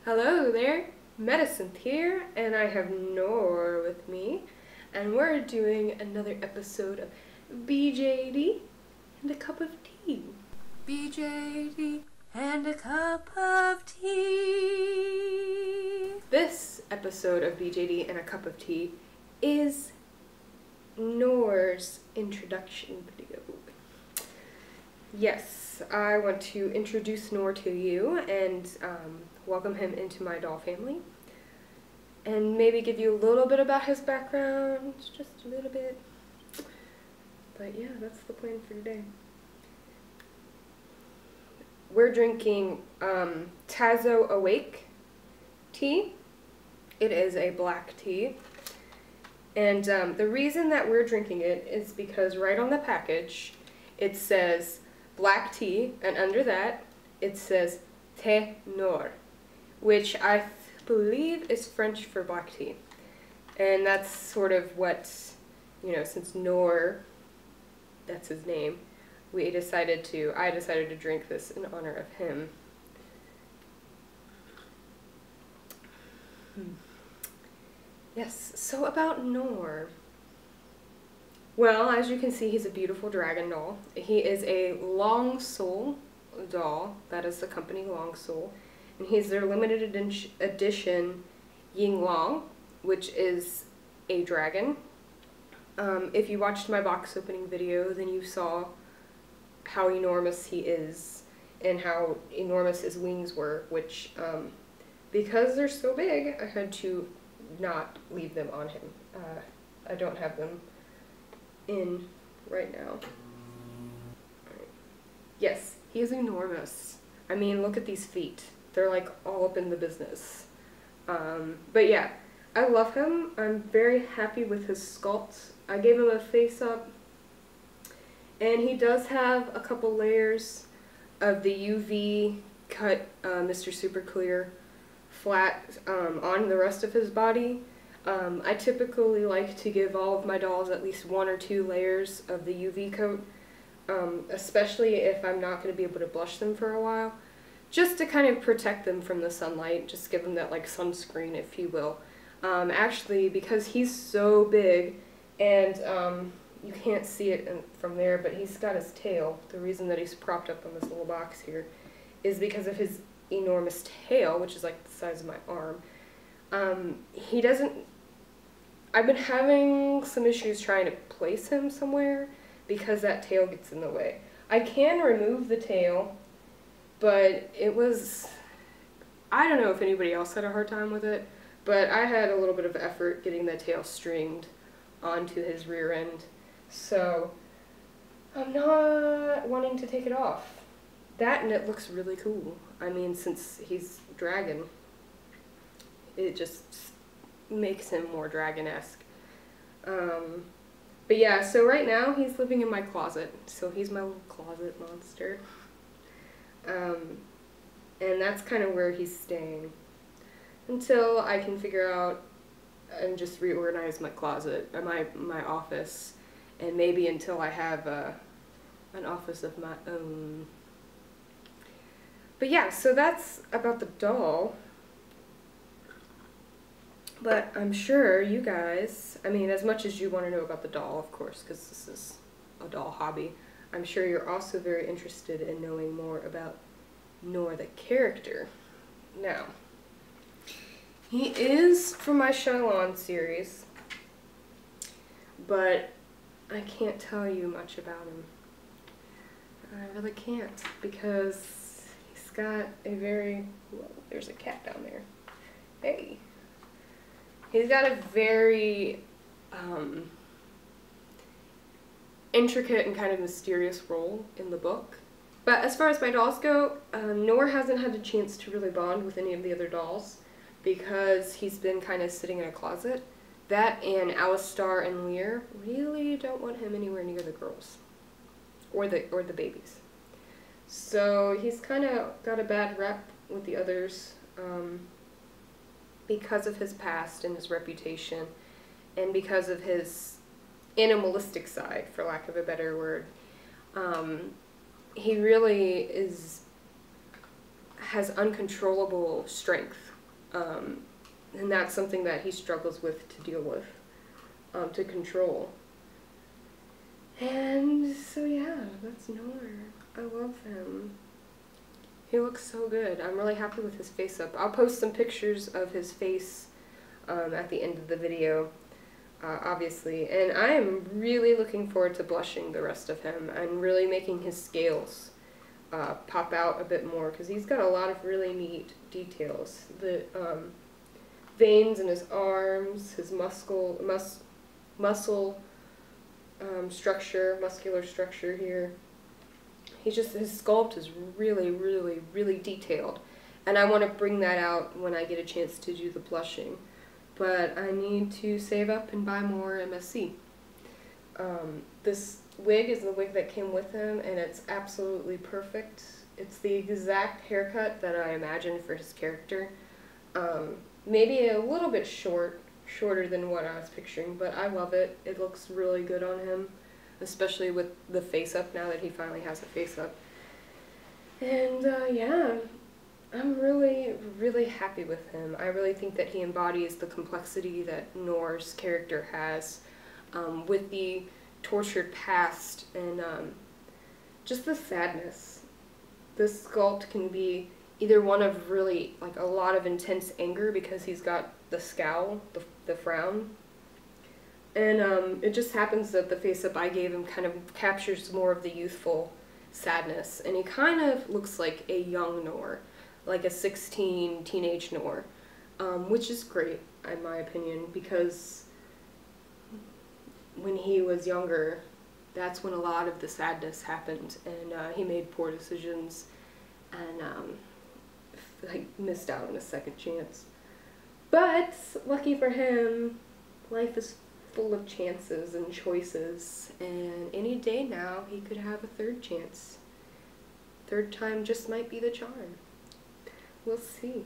Hello there, Medicine here, and I have Noir with me, and we're doing another episode of BJD and a cup of tea. BJD and a cup of tea. This episode of BJD and a cup of tea is Noir's introduction video. Yes, I want to introduce Noir to you and welcome him into my doll family, and maybe give you a little bit about his background, just a little bit. But yeah, that's the plan for today. We're drinking Tazo Awake tea. It is a black tea, and the reason that we're drinking it is because right on the package it says black tea, and under that it says Thé Noir, which I believe is French for black tea. And that's sort of what, since Noir, that's his name, I decided to drink this in honor of him. Yes, so about Noir. Well, as you can see, he's a beautiful dragon doll. He is a Long Soul doll. That is the company Long Soul. And he's their limited edition Ying Long, which is a dragon. If you watched my box opening video, then you saw how enormous he is and how enormous his wings were, which, because they're so big, I had to not leave them on him. I don't have them in right now. Yes, he is enormous. I mean, look at these feet. They're like all up in the business. But yeah, I love him. I'm very happy with his sculpt. I gave him a face up, and he does have a couple layers of the UV cut Mr. Super Clear flat on the rest of his body. I typically like to give all of my dolls at least 1 or 2 layers of the UV coat, especially if I'm not going to be able to blush them for a while, just to kind of protect them from the sunlight, just give them that like sunscreen, if you will. Actually, because he's so big, and you can't see it from there, but he's got his tail. The reason that he's propped up on this little box here is because of his enormous tail, which is like the size of my arm. He doesn't... I've been having some issues trying to place him somewhere because that tail gets in the way. I can remove the tail, but it was... I don't know if anybody else had a hard time with it, but I had a little bit of effort getting that tail stringed onto his rear end, so I'm not wanting to take it off. That, and it looks really cool. I mean, since he's dragon, it just makes him more dragon-esque. But yeah, so right now he's living in my closet, so he's my little closet monster. And that's kind of where he's staying until I can figure out and just reorganize my closet, my office, and maybe until I have an office of my own. But yeah, so that's about the doll. But I'm sure you guys, I mean, as much as you want to know about the doll, of course, because this is a doll hobby, I'm sure you're also very interested in knowing more about Noir the character. Now, he is from my Shylon series, but I can't tell you much about him. I really can't, because he's got a very... Whoa, there's a cat down there. Hey. He's got a very intricate and kind of mysterious role in the book. But as far as my dolls go, Noir hasn't had a chance to really bond with any of the other dolls because he's been kind of sitting in a closet. That and Alistar and Lear really don't want him anywhere near the girls or the babies. So he's kind of got a bad rep with the others. Because of his past and his reputation, and because of his animalistic side, for lack of a better word. He really has uncontrollable strength And that's something that he struggles with to deal with, to control. And so yeah, that's Noir. I love him. He looks so good. I'm really happy with his face up. I'll post some pictures of his face at the end of the video, obviously. And I am really looking forward to blushing the rest of him and really making his scales pop out a bit more, because he's got a lot of really neat details. The veins in his arms, his muscular structure here. His sculpt is really, really, really detailed. And I want to bring that out when I get a chance to do the blushing. But I need to save up and buy more MSC. This wig is the wig that came with him, and it's absolutely perfect. It's the exact haircut that I imagined for his character. Maybe a little bit shorter than what I was picturing, but I love it. It looks really good on him, especially with the face up now that he finally has a face up. And yeah, I'm really, really happy with him. I really think that he embodies the complexity that Noir's character has, with the tortured past and just the sadness. This sculpt can be either one of really, like, a lot of intense anger because he's got the scowl, the frown, and it just happens that the face-up I gave him kind of captures more of the youthful sadness, and he kind of looks like a young Noir, like a 16 teenage Noir, which is great in my opinion, because when he was younger, that's when a lot of the sadness happened, and he made poor decisions and like missed out on a second chance. But lucky for him, life is full of chances and choices, and any day now he could have a third chance. Third time just might be the charm. We'll see.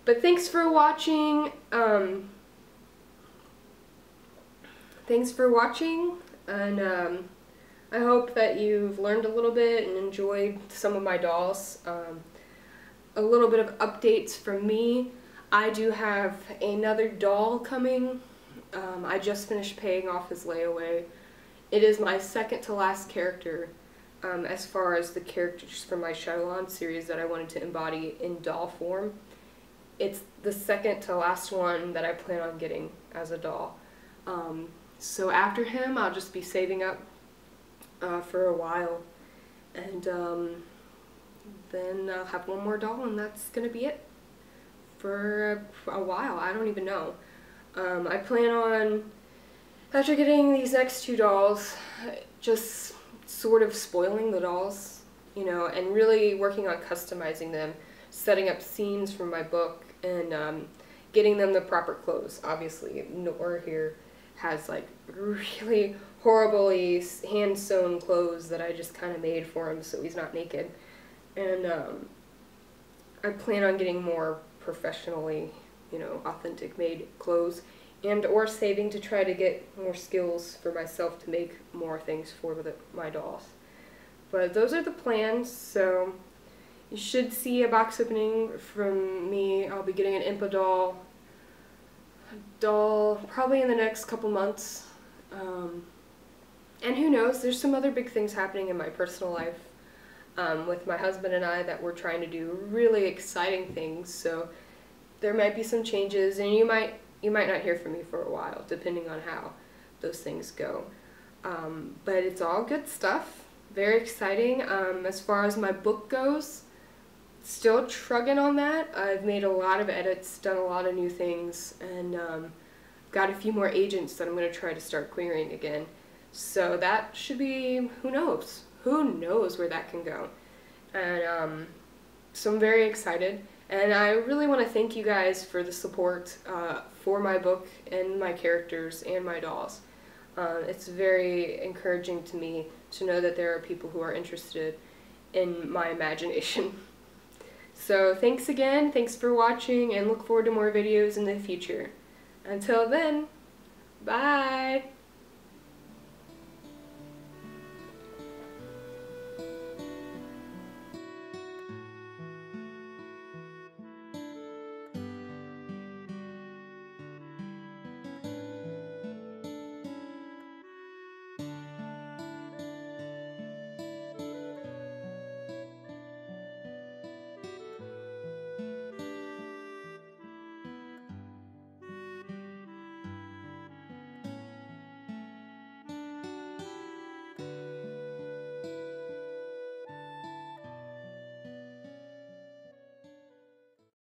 But thanks for watching. Thanks for watching, and I hope that you've learned a little bit and enjoyed some of my dolls. A little bit of updates from me. I do have another doll coming. I just finished paying off his layaway. It is my second to last character as far as the characters from my Shylock series that I wanted to embody in doll form. It's the second to last one that I plan on getting as a doll. So after him, I'll just be saving up for a while, and then I'll have one more doll, and that's gonna be it for a while. I don't even know. I plan on, after getting these next two dolls, just sort of spoiling the dolls, you know, and really working on customizing them, setting up scenes from my book, and getting them the proper clothes. Obviously, Noir here has like really horribly hand-sewn clothes that I just kind of made for him so he's not naked. And I plan on getting more professionally, you know, authentic made clothes, and or saving to try to get more skills for myself to make more things for my dolls. But those are the plans, so you should see a box opening from me. I'll be getting an Impa doll probably in the next couple months. And who knows, there's some other big things happening in my personal life with my husband and I that we're trying to do really exciting things, so there might be some changes, and you might not hear from me for a while, depending on how those things go. But it's all good stuff, very exciting. As far as my book goes, still trugging on that. I've made a lot of edits, done a lot of new things, and got a few more agents that I'm going to try to start querying again. So that should be, who knows where that can go. And so I'm very excited, and I really want to thank you guys for the support for my book and my characters and my dolls. It's very encouraging to me to know that there are people who are interested in my imagination. So thanks again, thanks for watching, and look forward to more videos in the future. Until then, bye!